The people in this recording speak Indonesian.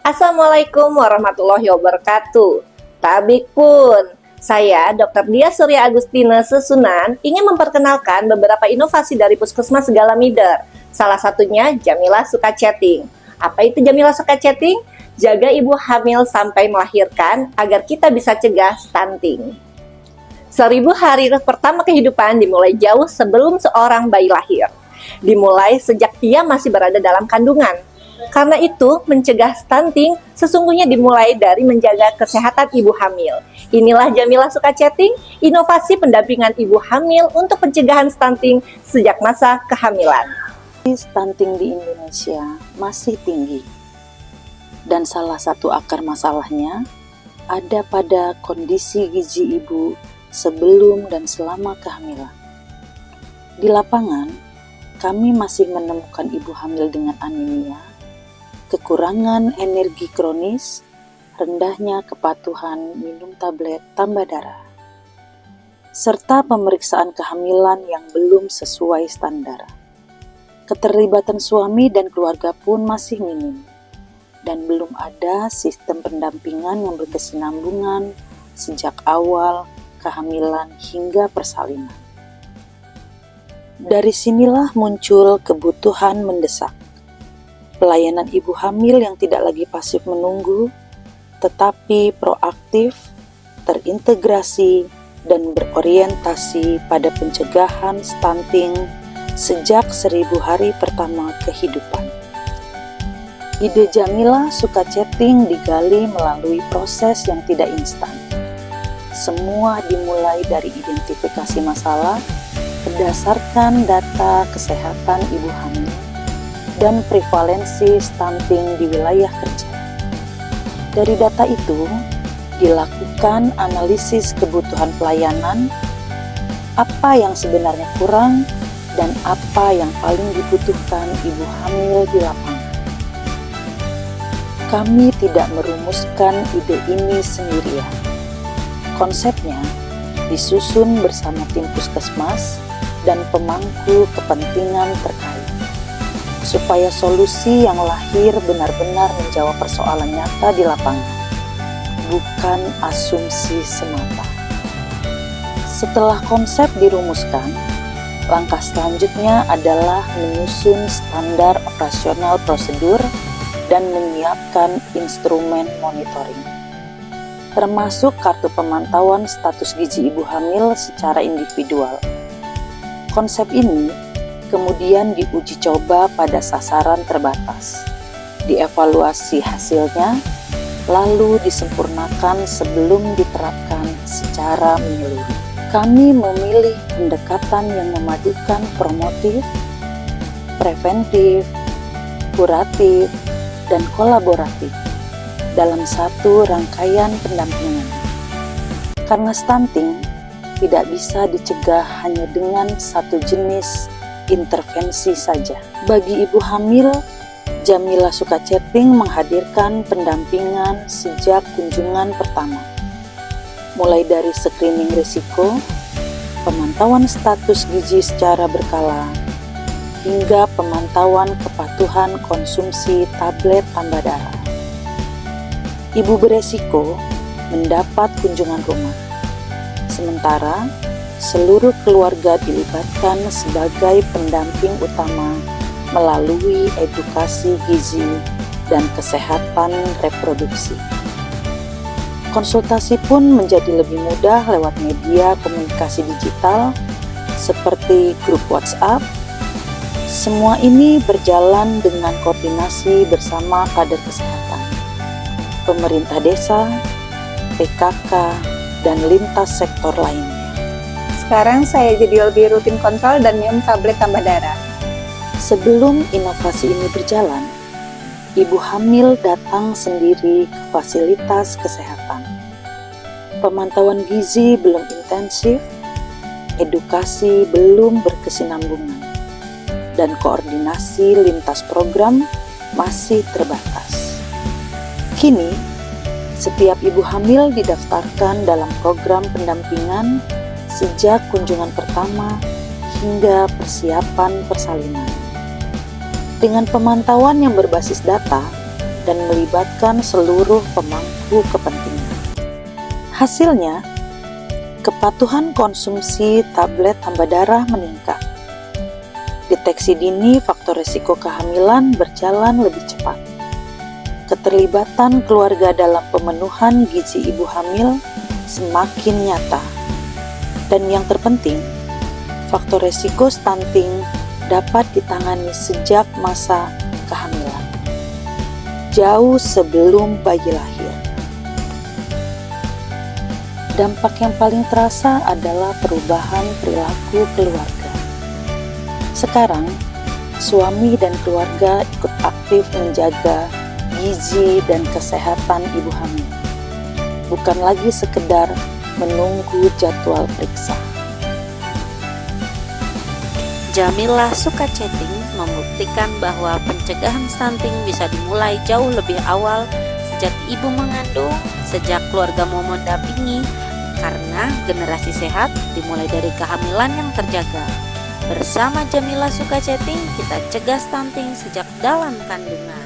Assalamualaikum warahmatullahi wabarakatuh. Tabik pun, saya Dr. Dia Surya Agustina Sesunan ingin memperkenalkan beberapa inovasi dari Puskesmas Segala Mider. Salah satunya Jamilah Suka Chatting. Apa itu Jamilah Suka Chatting? Jaga ibu hamil sampai melahirkan agar kita bisa cegah stunting. 1000 hari pertama kehidupan dimulai jauh sebelum seorang bayi lahir. Dimulai sejak ia masih berada dalam kandungan. Karena itu, mencegah stunting sesungguhnya dimulai dari menjaga kesehatan ibu hamil. Inilah Jamilah Suka Chatting, inovasi pendampingan ibu hamil untuk pencegahan stunting sejak masa kehamilan. Stunting di Indonesia masih tinggi. Dan salah satu akar masalahnya ada pada kondisi gizi ibu sebelum dan selama kehamilan. Di lapangan, kami masih menemukan ibu hamil dengan anemia, kekurangan energi kronis, rendahnya kepatuhan minum tablet tambah darah, serta pemeriksaan kehamilan yang belum sesuai standar. Keterlibatan suami dan keluarga pun masih minim, dan belum ada sistem pendampingan yang berkesinambungan sejak awal kehamilan hingga persalinan. Dari sinilah muncul kebutuhan mendesak. Pelayanan ibu hamil yang tidak lagi pasif menunggu, tetapi proaktif, terintegrasi, dan berorientasi pada pencegahan stunting sejak 1000 hari pertama kehidupan. Ide Jamilah Suka Chatting digali melalui proses yang tidak instan. Semua dimulai dari identifikasi masalah berdasarkan data kesehatan ibu hamil dan prevalensi stunting di wilayah kerja. Dari data itu, dilakukan analisis kebutuhan pelayanan, apa yang sebenarnya kurang, dan apa yang paling dibutuhkan ibu hamil di lapangan. Kami tidak merumuskan ide ini sendirian. Konsepnya disusun bersama tim puskesmas dan pemangku kepentingan terkait, supaya solusi yang lahir benar-benar menjawab persoalan nyata di lapangan, bukan asumsi semata. Setelah konsep dirumuskan, langkah selanjutnya adalah menyusun standar operasional prosedur dan menyiapkan instrumen monitoring, termasuk kartu pemantauan status gizi ibu hamil secara individual. Konsep ini kemudian diuji coba pada sasaran terbatas, dievaluasi hasilnya, lalu disempurnakan sebelum diterapkan secara menyeluruh. Kami memilih pendekatan yang memadukan promotif, preventif, kuratif, dan kolaboratif dalam satu rangkaian pendampingan. Karena stunting tidak bisa dicegah hanya dengan satu jenis intervensi saja. Bagi ibu hamil, Jamilah Suka Chatting menghadirkan pendampingan sejak kunjungan pertama, mulai dari screening risiko, pemantauan status gizi secara berkala, hingga pemantauan kepatuhan konsumsi tablet tambah darah. Ibu beresiko mendapat kunjungan rumah, sementara seluruh keluarga dilibatkan sebagai pendamping utama melalui edukasi gizi dan kesehatan reproduksi. Konsultasi pun menjadi lebih mudah lewat media komunikasi digital seperti grup WhatsApp. Semua ini berjalan dengan koordinasi bersama kader kesehatan, pemerintah desa, PKK, dan lintas sektor lainnya. Sekarang saya jadi lebih rutin kontrol dan minum tablet tambah darah. Sebelum inovasi ini berjalan, ibu hamil datang sendiri ke fasilitas kesehatan. Pemantauan gizi belum intensif, edukasi belum berkesinambungan, dan koordinasi lintas program masih terbatas. Kini, setiap ibu hamil didaftarkan dalam program pendampingan sejak kunjungan pertama hingga persiapan persalinan. Dengan pemantauan yang berbasis data, dan melibatkan seluruh pemangku kepentingan. Hasilnya, kepatuhan konsumsi tablet tambah darah meningkat. Deteksi dini faktor risiko kehamilan berjalan lebih cepat. Keterlibatan keluarga dalam pemenuhan gizi ibu hamil semakin nyata. Dan yang terpenting, faktor risiko stunting dapat ditangani sejak masa kehamilan, jauh sebelum bayi lahir. Dampak yang paling terasa adalah perubahan perilaku keluarga. Sekarang, suami dan keluarga ikut aktif menjaga gizi dan kesehatan ibu hamil, bukan lagi sekedar menunggu jadwal periksa. Jamilah suka chatting membuktikan bahwa pencegahan stunting bisa dimulai jauh lebih awal sejak ibu mengandung, sejak keluarga mau mendampingi, karena generasi sehat dimulai dari kehamilan yang terjaga. Bersama Jamilah Suka Chatting, kita cegah stunting sejak dalam kandungan.